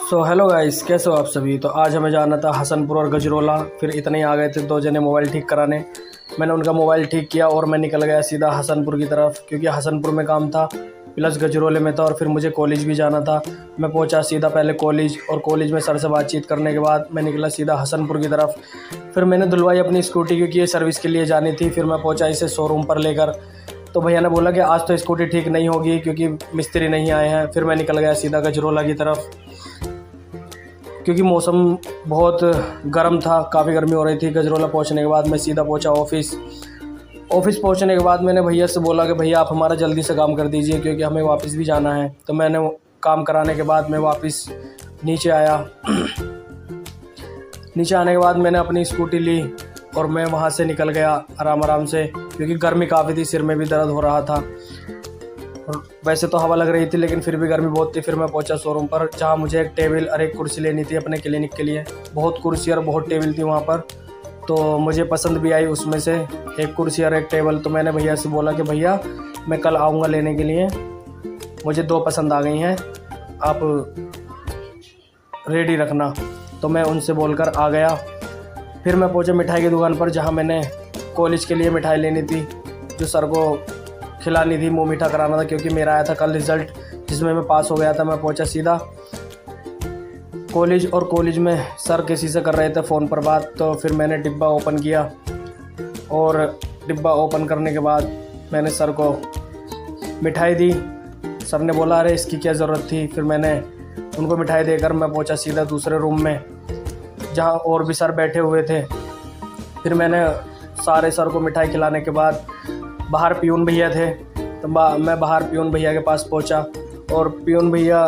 Hello guys, कैसे हो आप सभी। तो आज हमें जाना था हसनपुर और गजरोला। फिर इतने ही आ गए थे दो जने मोबाइल ठीक कराने। मैंने उनका मोबाइल ठीक किया और मैं निकल गया सीधा हसनपुर की तरफ, क्योंकि हसनपुर में काम था प्लस गजरोले में था और फिर मुझे कॉलेज भी जाना था। मैं पहुंचा सीधा पहले कॉलेज, और कॉलेज में सर से बातचीत करने के बाद मैं निकला सीधा हसनपुर की तरफ। फिर मैंने धुलवाई अपनी स्कूटी, क्योंकि ये सर्विस के लिए जानी थी। फिर मैं पहुँचा इसे शोरूम पर लेकर। तो भैया ने बोला कि आज तो स्कूटी ठीक नहीं होगी क्योंकि मिस्त्री नहीं आए हैं। फिर मैं निकल गया सीधा गजरोला की तरफ, क्योंकि मौसम बहुत गर्म था, काफ़ी गर्मी हो रही थी। गजरोला पहुंचने के बाद मैं सीधा पहुंचा ऑफिस पहुंचने के बाद मैंने भैया से बोला कि भैया आप हमारा जल्दी से काम कर दीजिए, क्योंकि हमें वापस भी जाना है। तो मैंने काम कराने के बाद मैं वापस नीचे आया। नीचे आने के बाद मैंने अपनी स्कूटी ली और मैं वहां से निकल गया आराम से, क्योंकि गर्मी काफ़ी थी, सिर में भी दर्द हो रहा था। और वैसे तो हवा लग रही थी, लेकिन फिर भी गर्मी बहुत थी। फिर मैं पहुंचा शोरूम पर, जहां मुझे एक टेबल और एक कुर्सी लेनी थी अपने क्लिनिक के लिए। बहुत कुर्सी और बहुत टेबल थी वहां पर, तो मुझे पसंद भी आई उसमें से एक कुर्सी और एक टेबल। तो मैंने भैया से बोला कि भैया मैं कल आऊँगा लेने के लिए, मुझे दो पसंद आ गई हैं, आप रेडी रखना। तो मैं उनसे बोलकर आ गया। फिर मैं पहुंचा मिठाई की दुकान पर, जहाँ मैंने कॉलेज के लिए मिठाई लेनी थी, जो सर को खिलानी थी, मुँह मीठा कराना था, क्योंकि मेरा आया था कल रिज़ल्ट जिसमें मैं पास हो गया था। मैं पहुंचा सीधा कॉलेज, और कॉलेज में सर किसी से कर रहे थे फ़ोन पर बात। तो फिर मैंने डिब्बा ओपन किया, और डिब्बा ओपन करने के बाद मैंने सर को मिठाई दी। सर ने बोला अरे इसकी क्या ज़रूरत थी। फिर मैंने उनको मिठाई देकर मैं पहुंचा सीधा दूसरे रूम में, जहां और भी सर बैठे हुए थे। फिर मैंने सारे सर को मिठाई खिलाने के बाद बाहर पियून भैया थे, तो मैं बाहर पियून भैया के पास पहुंचा, और पियून भैया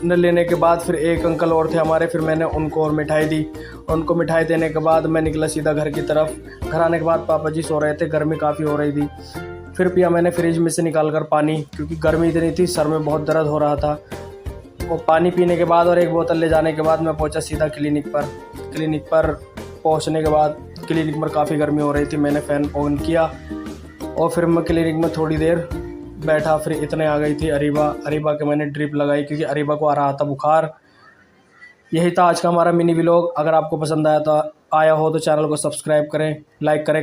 ने लेने के बाद फिर एक अंकल और थे हमारे। फिर मैंने उनको और मिठाई दी। उनको मिठाई देने के बाद मैं निकला सीधा घर की तरफ। घर आने के बाद पापा जी सो रहे थे, गर्मी काफ़ी हो रही थी। फिर पिया मैंने फ्रिज में से निकाल कर पानी, क्योंकि गर्मी इतनी थी, सर में बहुत दर्द हो रहा था। और पानी पीने के बाद और एक बोतल ले जाने के बाद मैं पहुंचा सीधा क्लिनिक पर पहुंचने के बाद क्लिनिक पर काफ़ी गर्मी हो रही थी। मैंने फ़ैन ऑन किया और फिर मैं क्लिनिक में थोड़ी देर बैठा। फिर इतने आ गई थी अरीबा के मैंने ड्रिप लगाई, क्योंकि अरीबा को आ रहा था बुखार। यही था आज का हमारा मिनी व्लॉग। अगर आपको पसंद आया हो तो चैनल को सब्सक्राइब करें, लाइक करें।